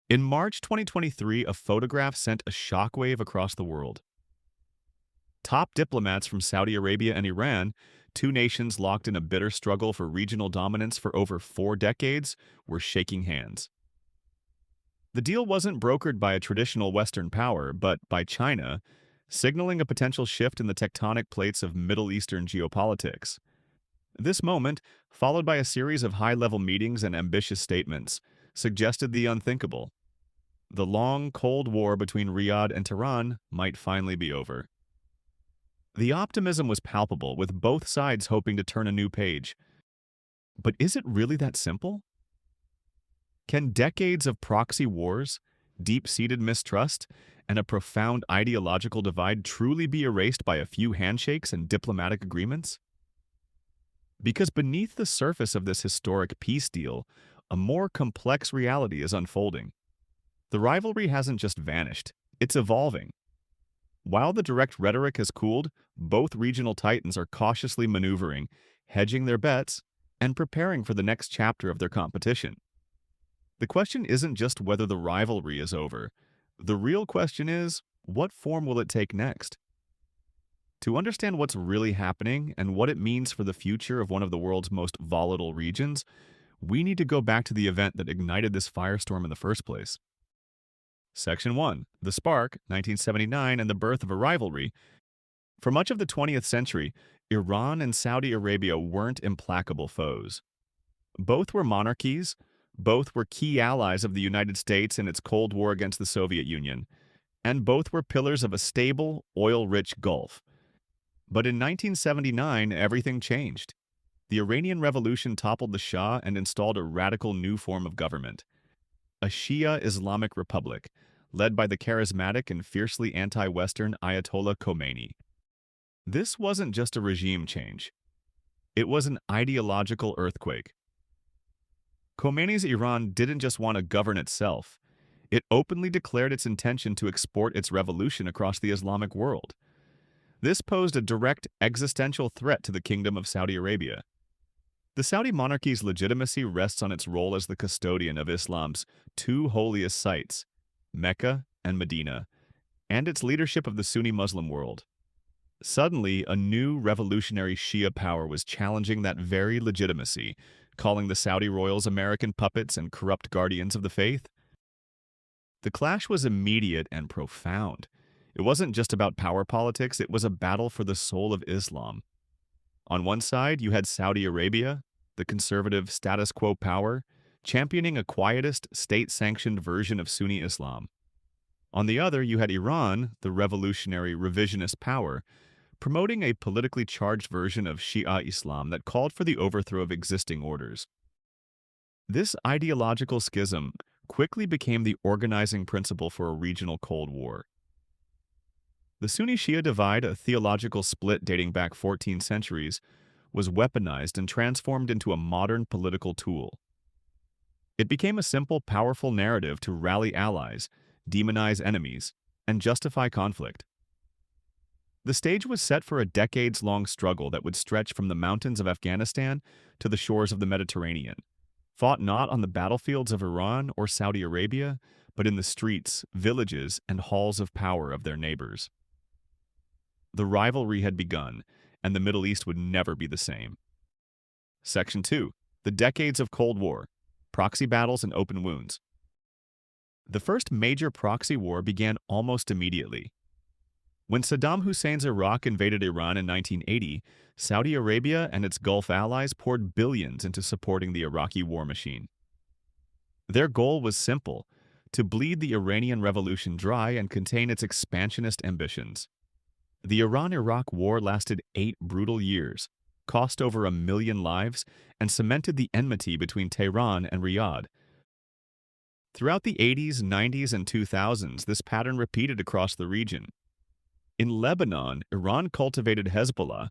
In March 2023, a photograph sent a shockwave across the world. Top diplomats from Saudi Arabia and Iran, two nations locked in a bitter struggle for regional dominance for over 4 decades, were shaking hands. The deal wasn't brokered by a traditional Western power, but by China, signaling a potential shift in the tectonic plates of Middle Eastern geopolitics. This moment, followed by a series of high-level meetings and ambitious statements, suggested the unthinkable. The long, cold war between Riyadh and Tehran might finally be over. The optimism was palpable, with both sides hoping to turn a new page. But is it really that simple? Can decades of proxy wars, deep-seated mistrust, and a profound ideological divide truly be erased by a few handshakes and diplomatic agreements? Because beneath the surface of this historic peace deal, a more complex reality is unfolding. The rivalry hasn't just vanished, it's evolving. While the direct rhetoric has cooled, both regional titans are cautiously maneuvering, hedging their bets, and preparing for the next chapter of their competition. The question isn't just whether the rivalry is over. The real question is, what form will it take next? To understand what's really happening and what it means for the future of one of the world's most volatile regions, we need to go back to the event that ignited this firestorm in the first place. Section 1. The Spark, 1979, and the Birth of a Rivalry. For much of the 20th century, Iran and Saudi Arabia weren't implacable foes. Both were monarchies, both were key allies of the United States in its Cold War against the Soviet Union, and both were pillars of a stable, oil-rich Gulf. But in 1979, everything changed. The Iranian Revolution toppled the Shah and installed a radical new form of government. A Shia Islamic Republic, led by the charismatic and fiercely anti-Western Ayatollah Khomeini. This wasn't just a regime change. It was an ideological earthquake. Khomeini's Iran didn't just want to govern itself. It openly declared its intention to export its revolution across the Islamic world. This posed a direct existential threat to the Kingdom of Saudi Arabia. The Saudi monarchy's legitimacy rests on its role as the custodian of Islam's two holiest sites, Mecca and Medina, and its leadership of the Sunni Muslim world. Suddenly, a new revolutionary Shia power was challenging that very legitimacy, calling the Saudi royals American puppets and corrupt guardians of the faith. The clash was immediate and profound. It wasn't just about power politics, it was a battle for the soul of Islam. On one side, you had Saudi Arabia, the conservative status quo power, championing a quietist, state-sanctioned version of Sunni Islam. On the other, you had Iran, the revolutionary revisionist power, promoting a politically charged version of Shia Islam that called for the overthrow of existing orders. This ideological schism quickly became the organizing principle for a regional Cold War. The Sunni-Shia divide, a theological split dating back 14 centuries, was weaponized and transformed into a modern political tool. It became a simple, powerful narrative to rally allies, demonize enemies, and justify conflict. The stage was set for a decades-long struggle that would stretch from the mountains of Afghanistan to the shores of the Mediterranean, fought not on the battlefields of Iran or Saudi Arabia, but in the streets, villages, and halls of power of their neighbors. The rivalry had begun, and the Middle East would never be the same. Section 2. The Decades of Cold War. Proxy Battles and Open Wounds. The first major proxy war began almost immediately. When Saddam Hussein's Iraq invaded Iran in 1980, Saudi Arabia and its Gulf allies poured billions into supporting the Iraqi war machine. Their goal was simple: to bleed the Iranian Revolution dry and contain its expansionist ambitions. The Iran-Iraq War lasted 8 brutal years, cost over 1 million lives, and cemented the enmity between Tehran and Riyadh. Throughout the 80s, 90s, and 2000s, this pattern repeated across the region. In Lebanon, Iran cultivated Hezbollah,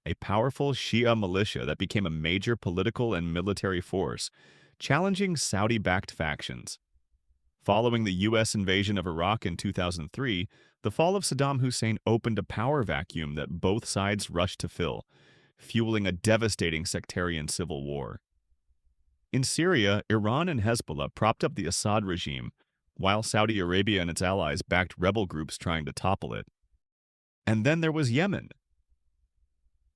a powerful Shia militia that became a major political and military force, challenging Saudi-backed factions. Following the U.S. invasion of Iraq in 2003, the fall of Saddam Hussein opened a power vacuum that both sides rushed to fill, fueling a devastating sectarian civil war. In Syria, Iran and Hezbollah propped up the Assad regime, while Saudi Arabia and its allies backed rebel groups trying to topple it. And then there was Yemen.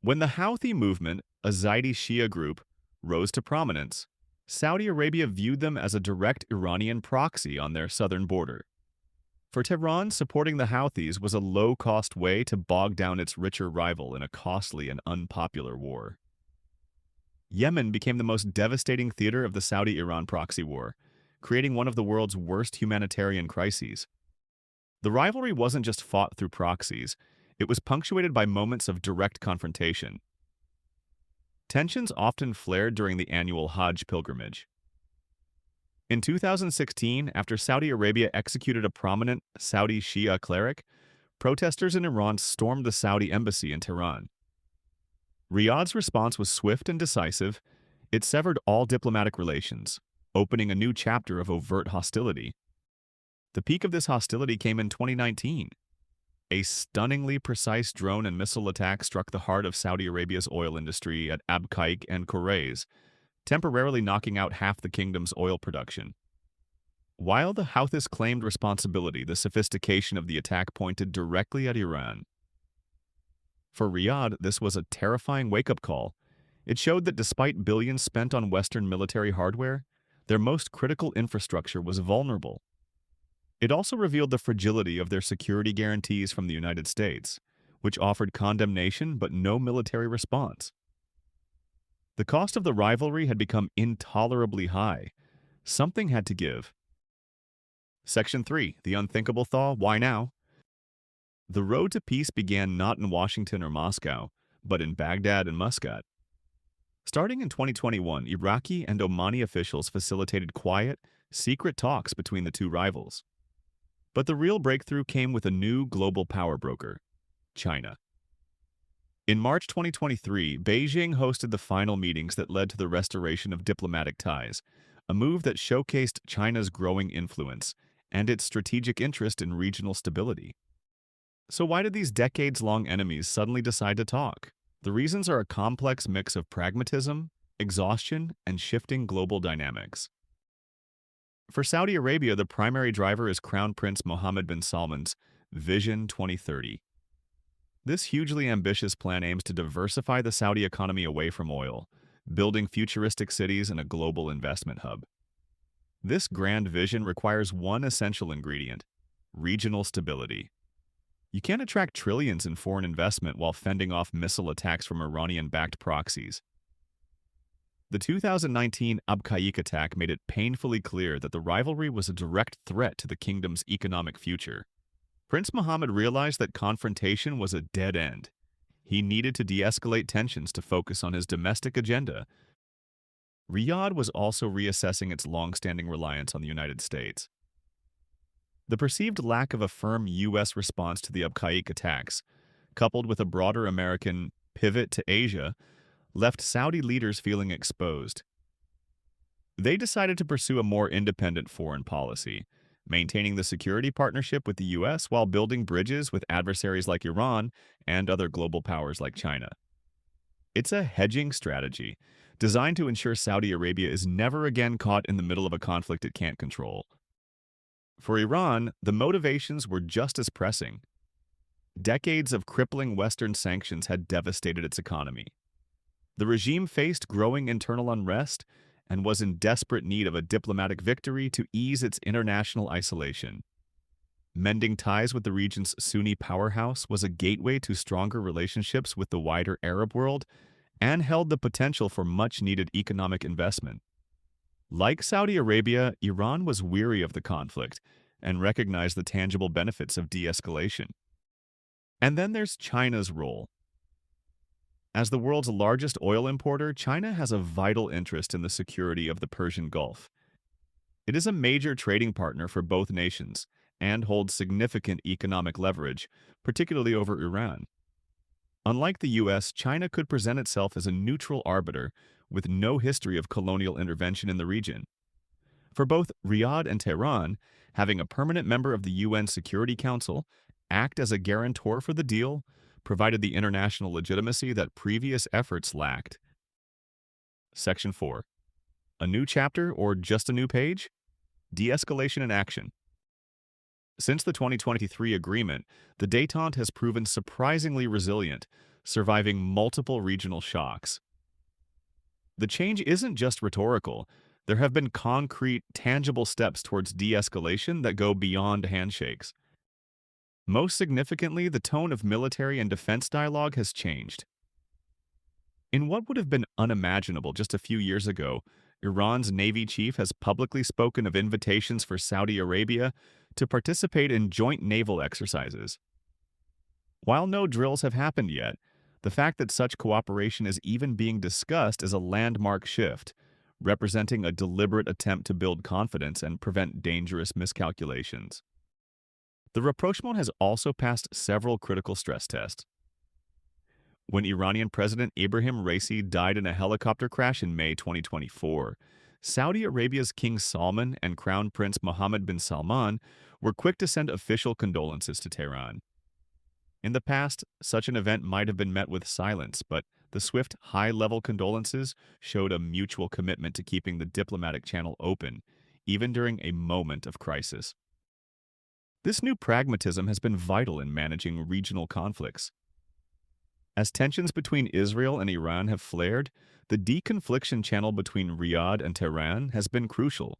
When the Houthi movement, a Zaidi Shia group, rose to prominence, Saudi Arabia viewed them as a direct Iranian proxy on their southern border. For Tehran, supporting the Houthis was a low-cost way to bog down its richer rival in a costly and unpopular war. Yemen became the most devastating theater of the Saudi-Iran proxy war, creating one of the world's worst humanitarian crises. The rivalry wasn't just fought through proxies, it was punctuated by moments of direct confrontation. Tensions often flared during the annual Hajj pilgrimage. In 2016, after Saudi Arabia executed a prominent Saudi Shia cleric, protesters in Iran stormed the Saudi embassy in Tehran. Riyadh's response was swift and decisive. It severed all diplomatic relations, opening a new chapter of overt hostility. The peak of this hostility came in 2019. A stunningly precise drone and missile attack struck the heart of Saudi Arabia's oil industry at Abqaiq and Khurais, temporarily knocking out half the kingdom's oil production. While the Houthis claimed responsibility, the sophistication of the attack pointed directly at Iran. For Riyadh, this was a terrifying wake-up call. It showed that despite billions spent on Western military hardware, their most critical infrastructure was vulnerable. It also revealed the fragility of their security guarantees from the United States, which offered condemnation but no military response. The cost of the rivalry had become intolerably high. Something had to give. Section 3. The Unthinkable Thaw. Why now? The road to peace began not in Washington or Moscow, but in Baghdad and Muscat. Starting in 2021, Iraqi and Omani officials facilitated quiet, secret talks between the two rivals. But the real breakthrough came with a new global power broker, China. In March 2023, Beijing hosted the final meetings that led to the restoration of diplomatic ties, a move that showcased China's growing influence and its strategic interest in regional stability. So why did these decades-long enemies suddenly decide to talk? The reasons are a complex mix of pragmatism, exhaustion, and shifting global dynamics. For Saudi Arabia, the primary driver is Crown Prince Mohammed bin Salman's Vision 2030. This hugely ambitious plan aims to diversify the Saudi economy away from oil, building futuristic cities and a global investment hub. This grand vision requires one essential ingredient: regional stability. You can't attract trillions in foreign investment while fending off missile attacks from Iranian-backed proxies. The 2019 Abqaiq attack made it painfully clear that the rivalry was a direct threat to the kingdom's economic future. Prince Mohammed realized that confrontation was a dead end. He needed to de-escalate tensions to focus on his domestic agenda. Riyadh was also reassessing its long-standing reliance on the United States. The perceived lack of a firm U.S. response to the Abqaiq attacks, coupled with a broader American pivot to Asia, left Saudi leaders feeling exposed. They decided to pursue a more independent foreign policy, maintaining the security partnership with the U.S. while building bridges with adversaries like Iran and other global powers like China. It's a hedging strategy designed to ensure Saudi Arabia is never again caught in the middle of a conflict it can't control. For Iran, the motivations were just as pressing. Decades of crippling Western sanctions had devastated its economy. The regime faced growing internal unrest and was in desperate need of a diplomatic victory to ease its international isolation. Mending ties with the region's Sunni powerhouse was a gateway to stronger relationships with the wider Arab world and held the potential for much-needed economic investment. Like Saudi Arabia, Iran was weary of the conflict and recognized the tangible benefits of de-escalation. And then there's China's role. As the world's largest oil importer, China has a vital interest in the security of the Persian Gulf. It is a major trading partner for both nations and holds significant economic leverage, particularly over Iran. Unlike the U.S., China could present itself as a neutral arbiter with no history of colonial intervention in the region. For both Riyadh and Tehran, having a permanent member of the UN Security Council act as a guarantor for the deal provided the international legitimacy that previous efforts lacked. Section 4. A new chapter or just a new page? De-escalation in action. Since the 2023 agreement, the détente has proven surprisingly resilient, surviving multiple regional shocks. The change isn't just rhetorical. There have been concrete, tangible steps towards de-escalation that go beyond handshakes. Most significantly, the tone of military and defense dialogue has changed. In what would have been unimaginable just a few years ago, Iran's Navy chief has publicly spoken of invitations for Saudi Arabia to participate in joint naval exercises. While no drills have happened yet, the fact that such cooperation is even being discussed is a landmark shift, representing a deliberate attempt to build confidence and prevent dangerous miscalculations. The rapprochement has also passed several critical stress tests. When Iranian President Ibrahim Raisi died in a helicopter crash in May 2024, Saudi Arabia's King Salman and Crown Prince Mohammed bin Salman were quick to send official condolences to Tehran. In the past, such an event might have been met with silence, but the swift, high-level condolences showed a mutual commitment to keeping the diplomatic channel open, even during a moment of crisis. This new pragmatism has been vital in managing regional conflicts. As tensions between Israel and Iran have flared, the deconfliction channel between Riyadh and Tehran has been crucial.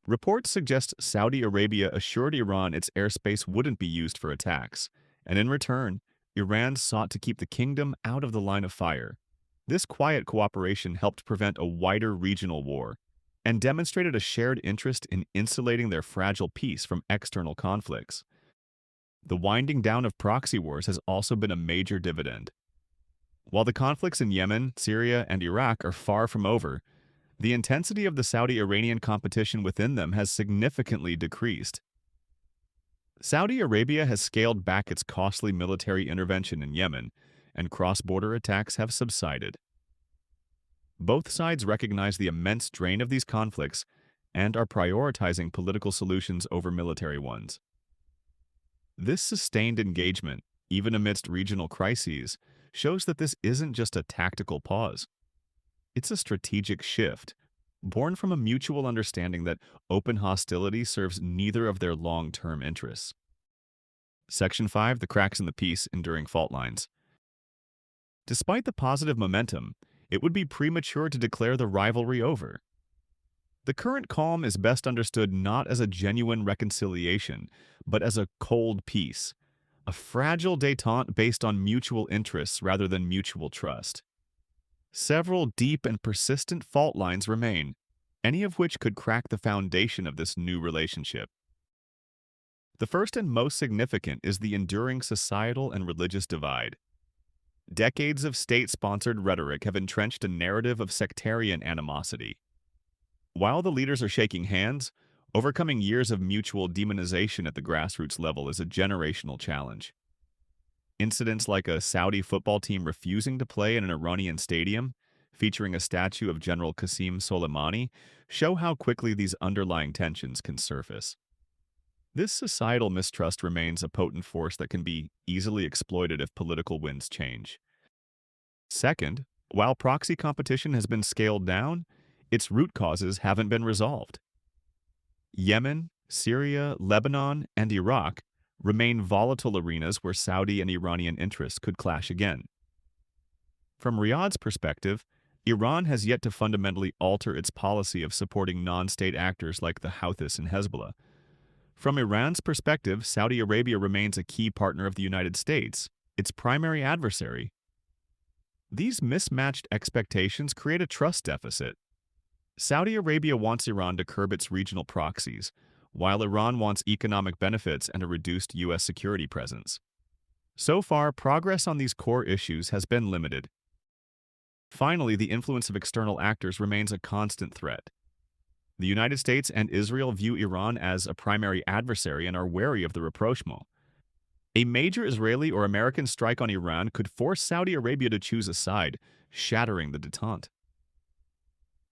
Reports suggest Saudi Arabia assured Iran its airspace wouldn't be used for attacks, and in return, Iran sought to keep the kingdom out of the line of fire. This quiet cooperation helped prevent a wider regional war and demonstrated a shared interest in insulating their fragile peace from external conflicts. The winding down of proxy wars has also been a major dividend. While the conflicts in Yemen, Syria, and Iraq are far from over, the intensity of the Saudi-Iranian competition within them has significantly decreased. Saudi Arabia has scaled back its costly military intervention in Yemen, and cross-border attacks have subsided. Both sides recognize the immense drain of these conflicts and are prioritizing political solutions over military ones. This sustained engagement, even amidst regional crises, shows that this isn't just a tactical pause. It's a strategic shift, born from a mutual understanding that open hostility serves neither of their long-term interests. Section 5. The cracks in the peace, enduring fault lines. Despite the positive momentum, it would be premature to declare the rivalry over. The current calm is best understood not as a genuine reconciliation, but as a cold peace, a fragile détente based on mutual interests rather than mutual trust. Several deep and persistent fault lines remain, any of which could crack the foundation of this new relationship. The first and most significant is the enduring societal and religious divide. Decades of state-sponsored rhetoric have entrenched a narrative of sectarian animosity. While the leaders are shaking hands, overcoming years of mutual demonization at the grassroots level is a generational challenge. Incidents like a Saudi football team refusing to play in an Iranian stadium, featuring a statue of General Qasem Soleimani, show how quickly these underlying tensions can surface. This societal mistrust remains a potent force that can be easily exploited if political winds change. Second, while proxy competition has been scaled down, its root causes haven't been resolved. Yemen, Syria, Lebanon, and Iraq remain volatile arenas where Saudi and Iranian interests could clash again. From Riyadh's perspective, Iran has yet to fundamentally alter its policy of supporting non-state actors like the Houthis and Hezbollah. From Iran's perspective, Saudi Arabia remains a key partner of the United States, its primary adversary. These mismatched expectations create a trust deficit. Saudi Arabia wants Iran to curb its regional proxies, while Iran wants economic benefits and a reduced U.S. security presence. So far, progress on these core issues has been limited. Finally, the influence of external actors remains a constant threat. The United States and Israel view Iran as a primary adversary and are wary of the rapprochement. A major Israeli or American strike on Iran could force Saudi Arabia to choose a side, shattering the détente.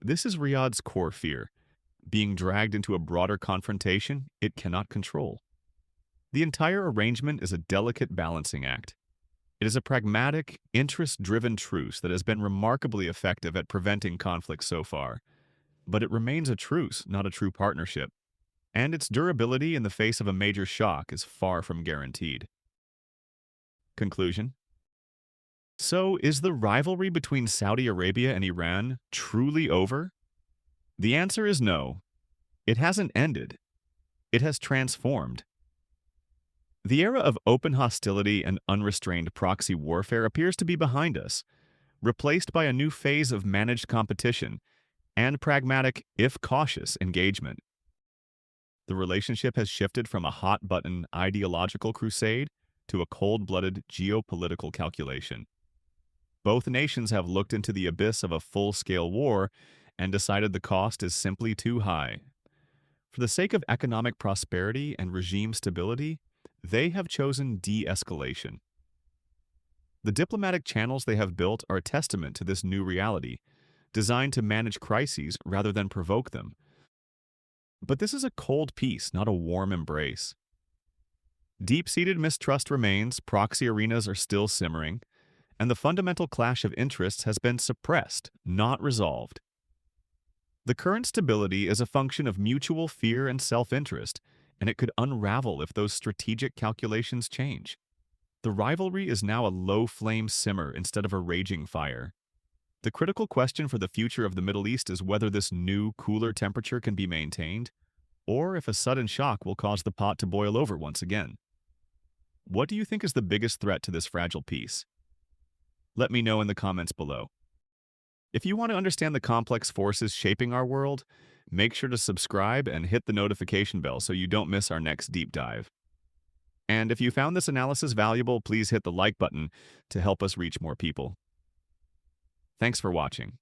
This is Riyadh's core fear, being dragged into a broader confrontation it cannot control. The entire arrangement is a delicate balancing act. It is a pragmatic, interest-driven truce that has been remarkably effective at preventing conflict so far. But it remains a truce, not a true partnership. and its durability in the face of a major shock is far from guaranteed. Conclusion. So, is the rivalry between Saudi Arabia and Iran truly over? The answer is no. It hasn't ended. It has transformed. The era of open hostility and unrestrained proxy warfare appears to be behind us, replaced by a new phase of managed competition and pragmatic, if cautious, engagement. The relationship has shifted from a hot-button ideological crusade to a cold-blooded geopolitical calculation. Both nations have looked into the abyss of a full-scale war and decided the cost is simply too high. For the sake of economic prosperity and regime stability, they have chosen de-escalation. The diplomatic channels they have built are a testament to this new reality, designed to manage crises rather than provoke them. But this is a cold peace, not a warm embrace. Deep-seated mistrust remains, proxy arenas are still simmering, and the fundamental clash of interests has been suppressed, not resolved. The current stability is a function of mutual fear and self-interest, and it could unravel if those strategic calculations change. The rivalry is now a low-flame simmer instead of a raging fire. The critical question for the future of the Middle East is whether this new, cooler temperature can be maintained, or if a sudden shock will cause the pot to boil over once again. What do you think is the biggest threat to this fragile peace? Let me know in the comments below. If you want to understand the complex forces shaping our world, make sure to subscribe and hit the notification bell so you don't miss our next deep dive. And if you found this analysis valuable, please hit the like button to help us reach more people. Thanks for watching.